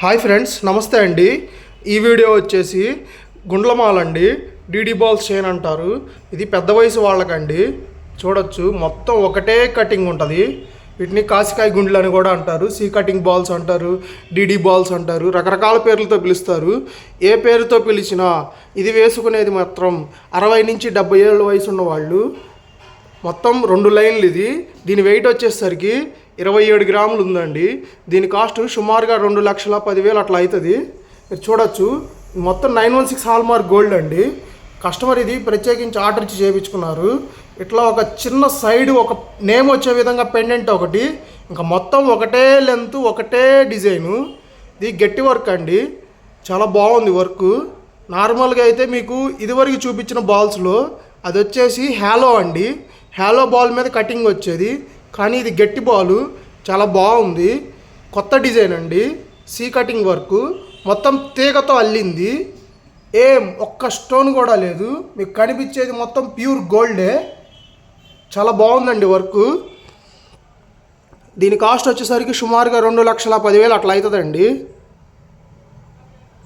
Hi friends, నమస్తే అండి. ఈ వీడియో వచ్చేసి గుండ్లమాల అండి. డీడీ బాల్స్ చైన్ అంటారు. ఇది పెద్ద వయసు వాళ్ళకండి. చూడొచ్చు, మొత్తం ఒకటే కటింగ్ ఉంటుంది. వీటిని కాసికాయ గుండ్లు అని కూడా అంటారు. సీ కటింగ్ బాల్స్ అంటారు, డీడీ బాల్స్ అంటారు, రకరకాల పేర్లతో పిలుస్తారు. ఏ పేరుతో పిలిచినా ఇది వేసుకునేది మాత్రం 60 నుంచి 70 ఏళ్ళ వయసు ఉన్న వాళ్ళు. మొత్తం 2 లైన్లు ఇది. దీని వెయిట్ వచ్చేసరికి 27 గ్రాములు ఉందండి. దీని కాస్ట్ సుమారుగా 2,10,000 అట్లా అవుతుంది. మీరు చూడొచ్చు, మొత్తం 916 హాల్మార్క్ గోల్డ్ అండి. కస్టమర్ ఇది ప్రత్యేకించి ఆర్డర్ ఇచ్చి చేయించుకున్నారు. ఇట్లా ఒక చిన్న సైడ్ ఒక నేమ్ వచ్చే విధంగా పెండెంట్ ఒకటి, ఇంకా మొత్తం ఒకటే లెంత్ ఒకటే డిజైను. ఇది గట్టి వర్క్ అండి, చాలా బాగుంది వర్క్. నార్మల్గా అయితే మీకు ఇదివరకు చూపించిన బాల్స్లో అది వచ్చేసి హ్యాలో అండి. హ్యాలో బాల్ మీద కటింగ్ వచ్చేది, కానీ ఇది గట్టి బాలు, చాలా బాగుంది. కొత్త డిజైన్ అండి, సీ కటింగ్ వర్క్, మొత్తం తీగతో అల్లింది. ఒక్క స్టోన్ కూడా లేదు. మీకు కనిపించేది మొత్తం ప్యూర్ గోల్డే. చాలా బాగుందండి వర్క్. దీని కాస్ట్ వచ్చేసరికి సుమారుగా 2,10,000 అట్లా అవుతుందండి.